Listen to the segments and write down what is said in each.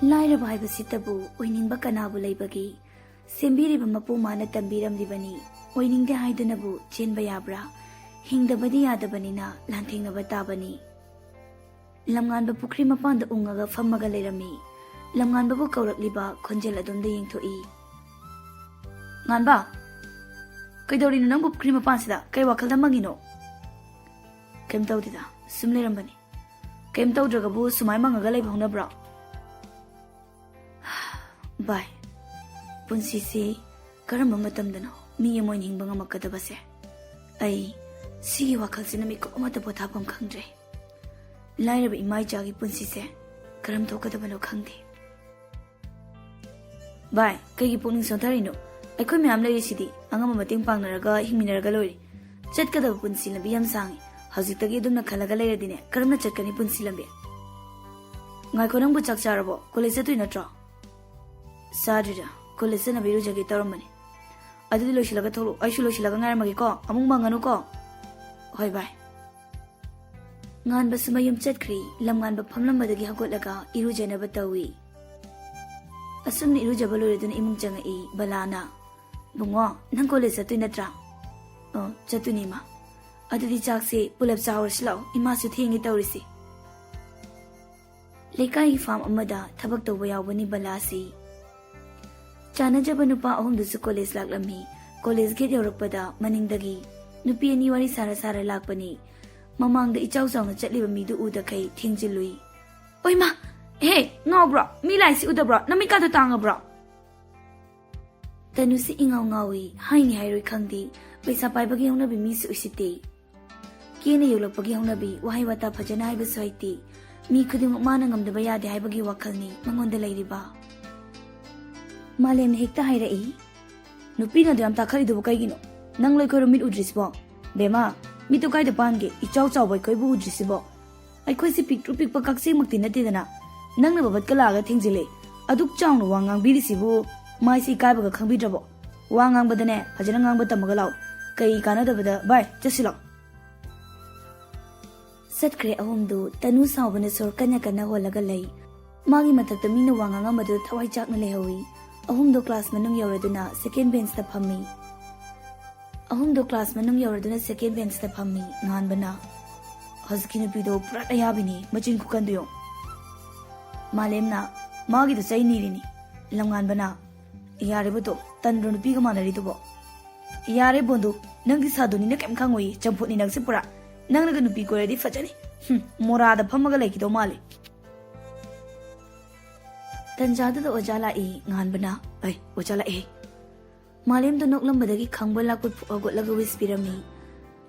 Lairaba haibasitabu oiningba kanabu leibagi sembiriba mapu mana tambiramdibani oiningde haidunabu chenba yabra hingdabadi yadabanina lanthingnaba tabani lamnganba pukri mapanda ungaga fammaga leirami lamnganbabu kaurakliba khonjel adumda yengthoi nganba kaidorino nangbu pukri mapansida kai wakhalda mangino kem tawdida sum leirambani kem tawdragabu sumai mangaga leibhaunabra Bye. Punsi se karam matamdano mi yemoin hingbanga makadabase. Ai sigi wakal sinami ko amata pothapam khangdre. Lairaba imai jagi punsi se karam thokadabano khangde. Bye. Kaigi pukning sontarino. Aikoi myam lerisidi angama mating pangnaraga hingminaraga lori. Chatkadaba punsi lambi yam sangi. Haujitagi adumna khalaga leiradine karamna chatkani punsi lambi. Ngai ko nangbu chak charabo college tu inatra. Sadrida, college na biru jagi taramani. Adudi loshilaka tholu, aishu loshilaka ngaramagi ko, amung manganu ko. Hoi bye. Ngan basuma yum chatkri, lamngan ba phamlambadagi hagotlaga iru janaba tawi. Asumni iru jabalo redun imung jangai balana. Bungo, nang college tu inatra. Oh, chatuni ma. Adudi chakse pulap chawar slaw, imasu thingi tawrisi. Lekai farm amada thabak tawba yawbani balasi. Chanajaba nupa ahumdusu college laklami college gate yaurakpada maningdagi nupi ani wari sara sara lakpani mamangda ichau chawna chatliba midu udakai thingjilui oima hey ngawbra mi laisi udabra namika da tangabra tanusi ingaw ngawi haini hairoi khangdi paisa paibagi hongnabi mi su usite kene yolakpagi hongnabi wahai wata phajana haiba soiti mi khuding mana ngamdaba yade haibagi wakhalni mangonda leiriba Malem hekta hairai nupi na dam takhari du kaigino nang loi ko mit udrisbo bema mi to kai da pange ichau chau bai koi bu udrisibo ai khoi si pik trupik pa kaksi mukti na tidana nang na babat kala ga thingjile aduk chang no wangang biri sibu mai si kai ba khangbi drabo wangang badane hajana ngang ba tamaga law kai kana da bada bai jasilo satkre ahumdu tanu sawbane sor kanya kana holaga lei magi mathakta mina wangang amadu thawai chak na lehawi Ahumdo class manung yauraduna second bench ta phammi. Ahumdo class manung yauraduna second bench ta phammi nganbana. Hazkina pido prat ayabini machin kukanduyo. Malemna magi da chai nirini lamnganbana. Yare boto tandro nupi ga manari tubo. Yare bondu nangdi saduni na kem khangoi champut ni nangsi pura. Nangna ga nupi ko ready fajani. Morada phamaga lai kido male. Tanjada da ojala nganbana ai ojala malem da noklambadagi khangba lakut phuagot laga wispirami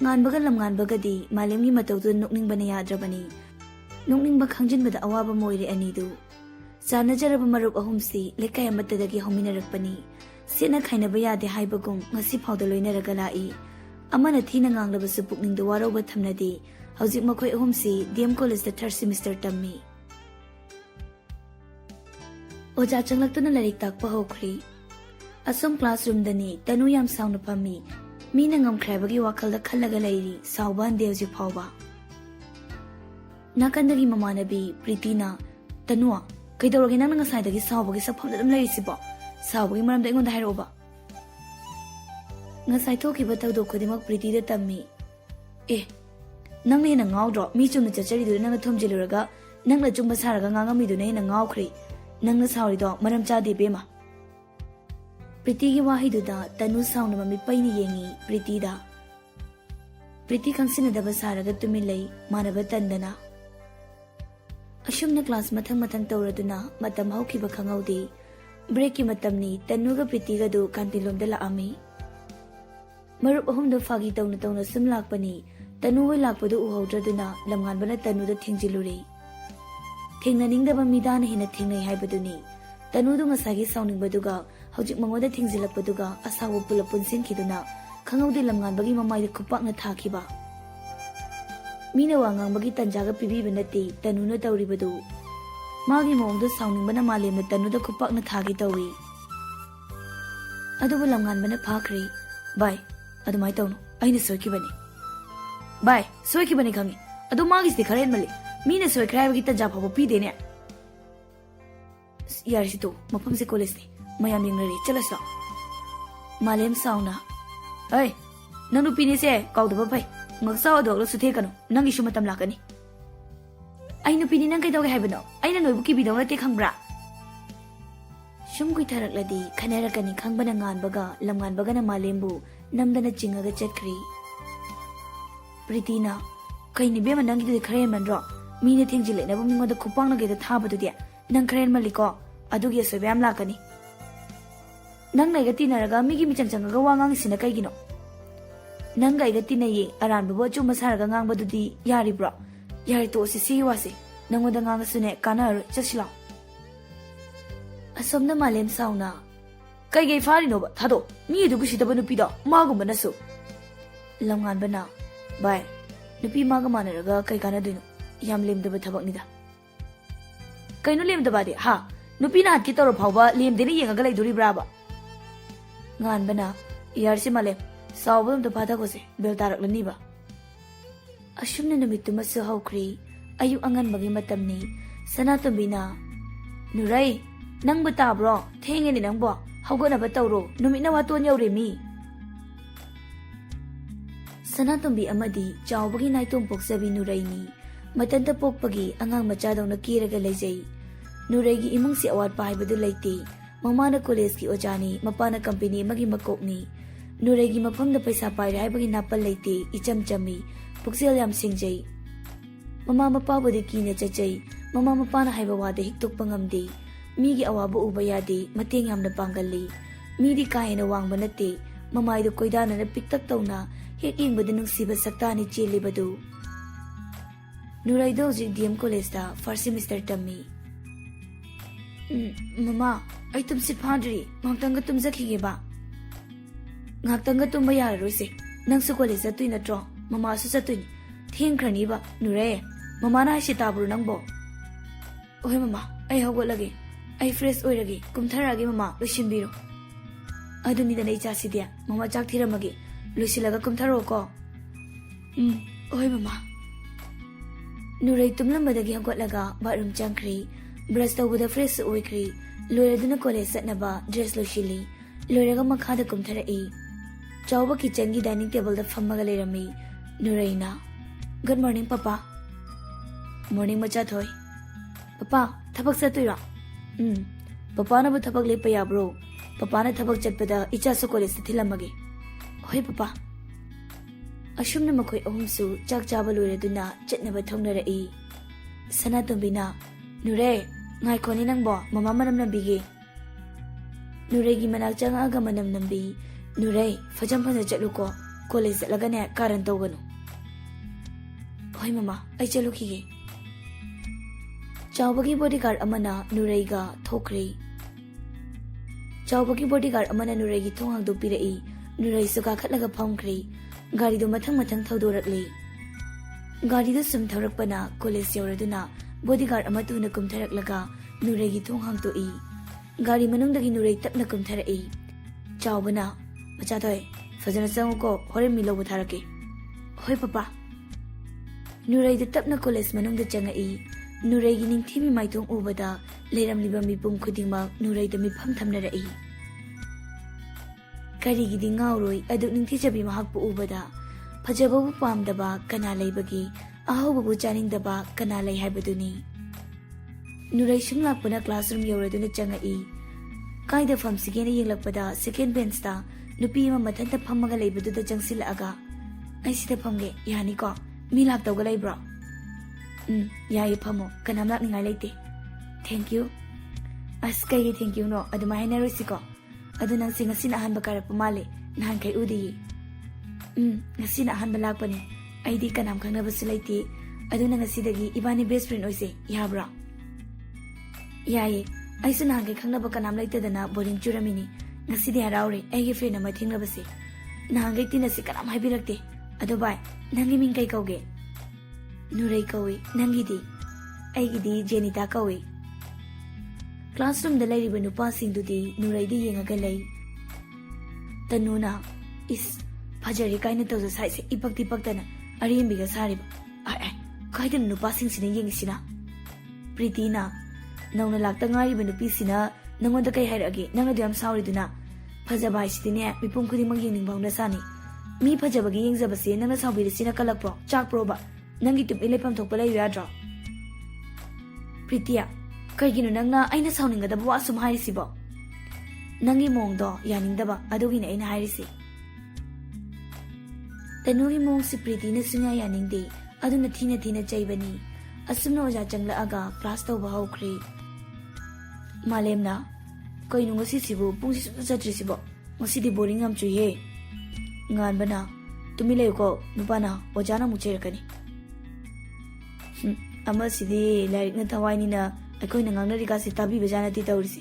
nganbaga lamnganbaga di malem gi matau du nokning bana yadrabani nokning ba khangjin bada awaba moire ani du sana jaraba marup ahumsi lekai amatadagi hominarakpani sena khaina ba yade haibagum ngasi phawda loina ragalai amana thina nganglaba su pukning da waroba thamnadi hojik makhoi ahumsi DM college da third semester tammi Oja changlakna larik takpa hokri asum classroom dani tanu yam sound pami mina ngamkhrabagi wakhalda khallaga leiri sauban devji phawba nakandagi mamanabi pritina tanua kaidorogi nang ngasai dagi saubagi sapham dam leiri sibo saubagi maram da ingon da hairoba ngasai thoki ba tawdo khodimak priti da tammi nang ne na ngawdro mi chumna chachari du nang thomjiluraga nang la chumba saraga ngangami du ne na ngawkhri Nangna sauri do maram chadi bema. Priti gi wahi duda tanu sauna mami paini yengi Priti da. Priti kangsina da basaraga tumilai manaba tandana. Ashumna class mathang tawraduna matam haukiba khangaude. Break ki matamni tanu ga Priti ga du kantilom da laami. Marup ahum do fagi tawna sum lakpani tanu wai lakpadu uhaudraduna lamnganbana tanu da thingjiluri. Thengnaningbaba midana hina thengnai haibaduni tanudu ngasagi sauningbaduga hojik mangoda thingzilakpaduga asawo pulap punsin khiduna khangaude lamnganbagi mamai khupakna thakiba mina wangangbagi tanjaga pibiba nati tanuna tawribadu magi mongdo sauningbana malemna tanuda khupakna thagi tawi adubu lamnganbana phakri bai adumai tawno aina soikibani bai soikibani khangi adu magis de kharen mali Mina soy crab kita japa po pide ne. Yarsitu, Mapamsi Colisni, Mayaming Rari, Chelaso. Malem Sauna. Hey, Nanupini say, called the Papai, Maxaw dollars to take a Nangishumatam Lakani. I know Pini Nanka dog have no, I don't know Buki don't take Hangra. Shumki Tarakladi, Kanarakani, Kangbanangan Baga, Laman Bagana Malembu, Namdana Chinga the Chetri. Pritina, Kaini Bema Nanki to the Kram and drop. Mean thing Jill, never knew the Kupanga get the top to the Nankran Maliko, Adugia Savam Lakani. Nang Nagatina Raga, Miki Michanga Wangang Sinakagino. Nanga Gatina ye, around the Bochu Masaragang Badudi, Yari bro. Yari to Sisi wasi, Nangodanga Sune, Kanar, Chesla. A somna Malem Sauna. Kay Farino, Tado, me to Gushita Banupido, Mago Banasu. Langan Bana. Bye. Nupi Magamanaga, Kaikanadino. Yam lim the Batabonida. Can you lim the body? Ha! Nupina Kitor of Hova, lim the Yang Galay Brava. Ngan Bana, Yarsimale, Sawum the Patagose, Beltarak Laniba. Ashun no mitumasu how cree, are you angan magimatamni, Sanatumbina Nuray, Nang Batabro, Tang in Nangbo, how good a batoro, Numina Watonyo Remi. Sanatumbi Amadi, Jawbagi Naitum Poksabi Nuraini. Matanda Pokpagi, Angang Machado na Kiraga Lejay. Nuregi imungsi award pa badu laiti. Mamana Koleski Ojani, Mapana Company, Magi Makokni. Nuregi Mapam the Paisa Pai, Ibagi Napa Laiti, Icham Chami, Puxilam Singjay. Mama Pabudi Kina Chachay, Mama Mapana Hibawade Hiktuk Pangamdi. Migi Awabu Ubayadi, Matingam the Pangali. Midi Kaina Wang Manati, Mamai the Koidana the Pictatona, Hiking with the Nuxiba Satani Chili Badu. Nuraido Jim Colesta, Farsi Mr. Tummy. Mama, I tum sit padri, Mangtanga tum Zakiba. Naktanga tumbaya Rusi, Nangsukolesa to in a draw, Mama Susatun, Tin Craniba, Nure, Mamana Shitabru Nambo. Oh, Mama, I have got again. I fresh oiragi, Kumtaragi Mama, Lushimbiro. I don't need an HRCD, Mama Jack Tiramagi, Lucilaga Kumtaroko. Oh, Mama. Nuray tumlam badagi ang laga barum changkri, brasta with a fresh oikri, Lura duna kole sat na ba, dress lo shili, Lura ga makhada kumtara e. Chawba kitchen dining table the famagalera me, Nurayna. Good morning, Papa. Morning, Machatoy. Papa, tabak sa tuya. Papa na ba tabak lipaya bro? Papa na tabak chatpada, icha so kole sa tilamagi. Hoy, Papa. Ashum na makoy ahumsu, chak chabalure duna, chat na batong na rai. Sana tumbina, Nure, ngay ko ni nang bo, mamamanam na bigi. Nure gimanak chang aga manam nambi. Nure, fajampan na chatlu ko, college laga na karan tawagano. Hoy mama, ay chalukigi. Chawbagi bodyguard amana Nure ga thokri. Chawbagi bodyguard amana Nure gi thonghang do pirai. Nure suka khatlaga phomkri. Gari do mathang thaudorakli. Gari do sum thaurakpana college yauraduna bodyguard amatu na kumtharaklaga Nure gi thonghang to I. Gari manungdagi Nure tapna kumtharai. Chawbana, Machatoy, fajana sangu ko hore milo butharake. Hoy papa. Nure di tapna college manungda changai. Nure gi ningthimi maithong ubada leram liba mipum khudingma Nure da mifam thamnarai. Karigi di ngauroi aduk ningthi chabi mahakpu ubada phajababu pamdaba kana leibagi ahobabu chaningdaba kana lei haibaduni. Nurai sumlakpana classroom yauraduna changai. Kaida fam sigena yenglakpada second bench ta nupi ama mathanta phamaga leibaduda changsilaga ai sida phamge yani ko mi lak tawga leibra. Yayi phamo kanam lakningai leite. Thank you. Askai thank you no aduma hainarosiko. Adu nang sing asin ahan bakara pumale nahan kay udi. Ngasin ahan balak pa ni ay di ka nam kang nabasulayti. Adu nang asidagi iba ni best friend oise yabra. Yaye ay sunahan kay kang nabakanam layta dana boring churamini. Ngasidi harawre ay friend na mating nabasi. Nahan kay tinasi kanam hay bilagte. Adu bay nangiming kay kauge. Nuray kawi nangidi. Ay gidi Jenita kawi. Classroom da lady banu passing to the Nuraidi Yangagalay. Tanuna is Pajari kind of size Ipakti Paktana, Arimbiga Sarib. Kaiden no passing sina yang sina. Pritina Nauna lakta ngariba nupisina nangonda kay hairage nang adu yam sawriduna phajaba haisitine mipum khudimang yengningbawna sani mi phajabagi yengjabase nangna sawbirisina kalakpro chakpro ba nangi tup ilepam thokpa lay yadra Pritiya kaigino nangna aina sawningada ba asum hairisibo Nangi mongdo yaningdaba adugina aina hairisi Tanugi mong si Priti na sunya yaningde aduna thina chaybani asumna oja changla aga class tawba hawkri Malemna koino ngasi sibu pungsi satri sibo ngasi di boring am chuye ngan bana tumile ko nupana ojana mucherakani ama sidi larik na tawaini na akoi na ngangna rika si tabi bejana ti tawrisi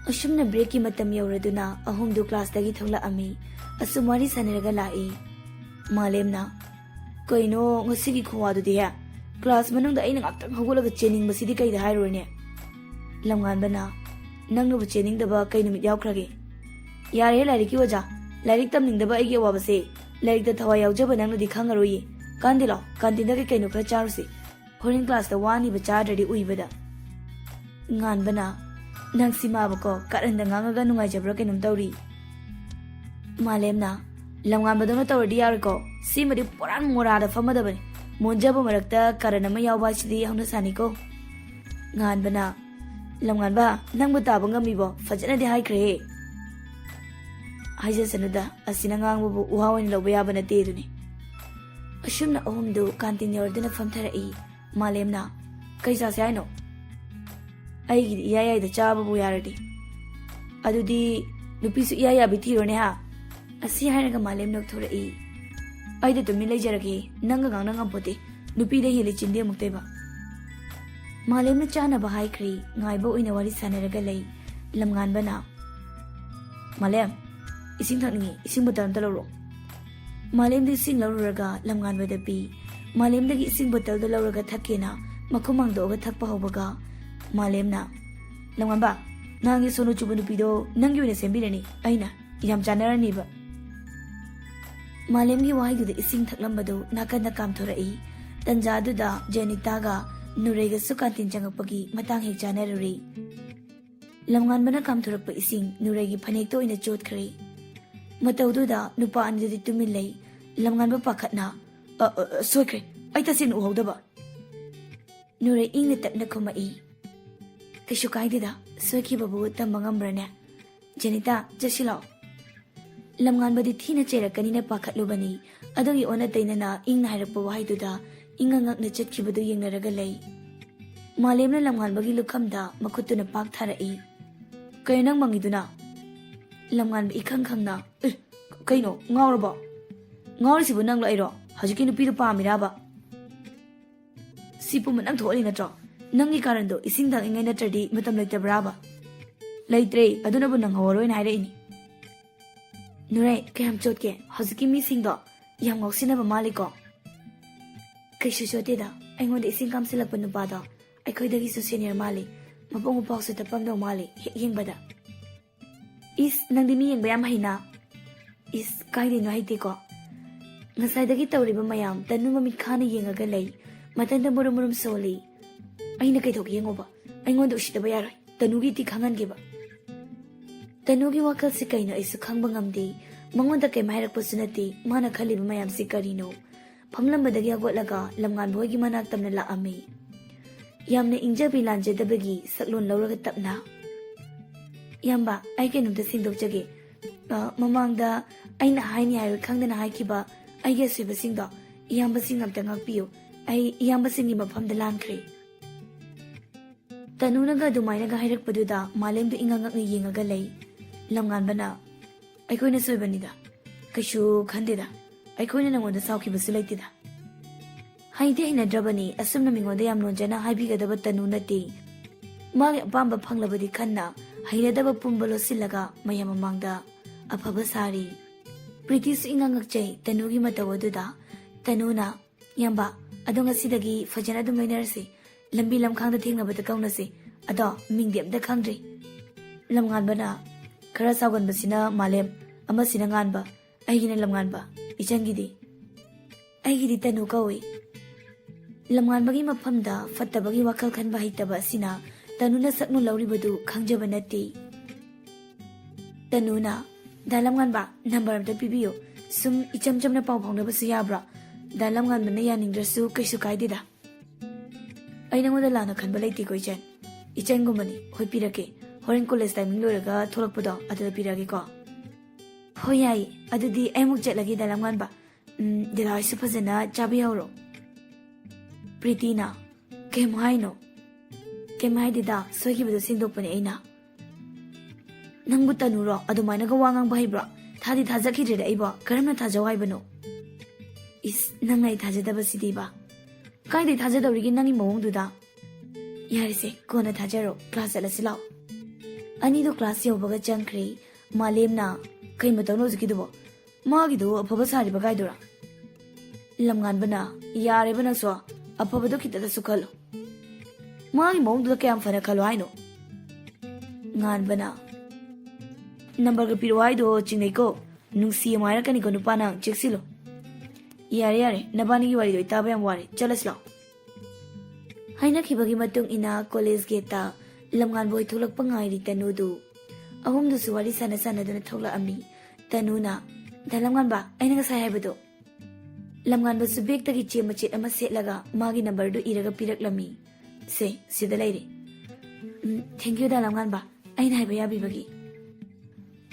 asumna break ki matam yauraduna ahum du class dagi thogla ami asumari saniraga lai Malemna koino ngasi gi khwa du dia class manung da aina ngak hogolaga chening basidi kai da hairone Lamgan bana nangnu chening daba kai numit yaukrage yare larik ki waja larik tamning daba aige wabase larik da thawa yaujaba nangnu di khangaroi kandilo kandinda ke kaino khra charusi horin class da wani ba chadari uibada ngan bana nang sima bako karanda ngangaga nungai jabra kenum tawri Malemna lamgan badona tawri yarko simadi puran morada famada bane monjaba marakta karana ma yawba sidi hawna saniko ngan bana Lamgan ba nang bata ngami bo fajana di hai kre haija sanuda asina ngang bu uhawan lo baya bana te duni ashumna ohumdu kantin yordina famthara I Malemna kaisa sai no aigi iya da chaba bu yaradi adudi nupi su iya bi thiro ne ha asi hairaga Malemna thora I aida to milai jarage nanga gang nangam pote nupi de hili chinde mukte ba Malemna chana bahai kri ngaibo ina wari sanaraga lay lamgan bana Malem ising thakni ising botal taloro Malem di ising lawraga lamgan bada pi Malem dagi ising botal da lawraga thakena makumang do ga thakpa hobaga Malemna lamgan ba nangi sono chubu nupido nangi wina sembirani aina yam chanarani ba Malemgi wahai du ising thaklambado nakanda kam thorai tanjadu da Janitaga Nurega sukantin jangapagi matang hek janaruri Lamgan bana kam thurapa ising nuregi phanek to ina chot khre mataudu da nupa ani di tumilai lamgan ba pakhatna soikre ai ta sin uhodaba Nure ingna tapna khoma I kishu kaide da soiki babu tamangam brane Janita jasilo Lamgan badi thina cherakani na pakhatlu bani adogi ona tainana ingna hairapa wahai du da ingangak na chatkibadu yengnaraga lay Malemna lamgan bagi lukhamda makhutuna pak tharai kayo nang mangiduna lamgan ba ikhang khangna kaino ngawraba ngawrisibu nang lairo hajiki nupidu pamiraba sipu manang tholi natro nangi karando ising dang ingai natradi matam leitabraba leitre aduna bu nang hawroi na haire ini Nure kayam chotke hajiki mi singdo yam ngoksina ba maliko Kaishu da aingon ising kam silak panubada ay koy dagi su senior mali mapong upaw sa tapam daw mali hing bada is nang dimi yang bayam hina is kay din no haiti ko ngasay dagi tawriba mayam tanu mamit khana yengaga lay matanda murum soli ay na kay thok yengo ba aingon do usita bayaray tanugi ti khangan giba tanugi wakal si kay no isu khang bangamdi mangonda kay mahirak po sunati mana khaliba mayam si karino Pamlambadagi agwatlaga lamgan boygi manak tamna laami yamna ingjabi lanjadabagi saklon lawraga tapna yamba ai kenumta singdokjage mamangda aina haini hairo khangdana haikiba aige suibasingdo iyamba singamta ngakpiyo ai iyamba singi mafamda lankhre tanunaga dumainaga hairakpaduda malemdu ingangakna yengaga lay lamgan bana aikoina soibanida kaishu khandeda aikoina nangonda saukibasu laitida haide hinadrabani asumna mingonda yam lonjana haibigada tanu nati magi apamba phanglabadi khanna hainadaba pumbalo silaga mayam mamangda afaba sari British ingangakchai tanugi matawaduda tanuna yamba adonga sidagi fajana dum loinarse lambi lamkhangda thengnabada kaunase ado mingdi amda khangdri lamngan bana khara sawan basina malem ama sina nganba aigina lamngan ba ichangidi aigidi tanu kawi lamnganbagi mafamda fattabagi wakal khanba haitaba asina tanuna saknu lauribadu khangjaba natti. Tanuna dalamnganba number amta pibiyo sum ichamchamna pau phongnaba su yabra dalamnganbana yanindrasu kaisu kaidida. Ai nangoda lana khanba leiti ko ichan ichangumani hoi pirake horen college timing loiraga tholakpado adada pirage ko. Hoi yai adudi aimuk chatlagi dalamnganba dila isu phajana chabi hauro. Pritina kem haino kem haidida soikibadu singdokpani aina. Nangbu tanuro adumaina ga wangang bahibra thadi thajakhidre aiba karamna thajaw haibano. Is nangai thajadaba sidiba kaidai thajadawrigi nangi mawongduda. Yarise kona thajaro class alasilao. Ani do class yobaga changkhre malemna kai matawno zikidubo magidu afaba sariba gaidura. Lamnganbana yare bana so afabado kitada sukhalo. Magi mawongduda kayam fana khalo haino. Nganbana number ga piro haido chingai ko nungsi amaira kani ko nupana cheksilo. Yare nabani gi wari do itaba yam wari chalaslo. Haina khibagi matung ina college geta lamngan boy thulak pangai ri tanudu ahum du suwari sana sana dana thokla ami tanuna dalamngan ba aina ga sai haibado lamngan ba subek tagi che machet ama setlaga magi number do iraga piraklami se sida leire. Thank you dalamngan ba aina haiba yabi bagi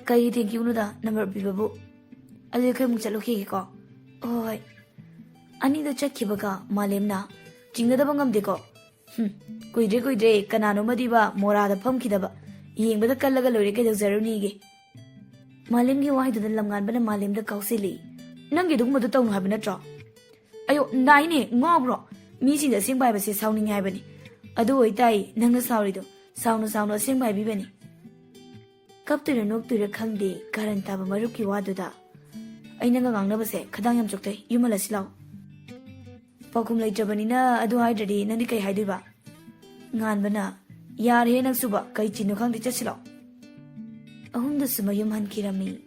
kai thank you no da number bibabu ali kai mu chalo ki ko. Oi ani do chakhibaga malemna jingadaba ngamde ko. Kuidre kanano madiba morada famkidaba yengbada kallaga loire ke dawjaruni ge. Malemgi wahidada lamnganbana malemda kausili nangi dugmadu tawnu habi natra. Ayo naine ngobro misingda singbai base sawning haibani adu oitai nangna sawrido sawnu singbai bibani. Kaptura noktura khangde karan taba marupki waduda aina nga ngangnabase khadang yam choktai yumalasilaw. Pakum leitrabanina adu haidredi nandi kai haiduba. Nganbana yar he nang suba kai chinu khangdi chasilaw. Ahumda suma yum han kirami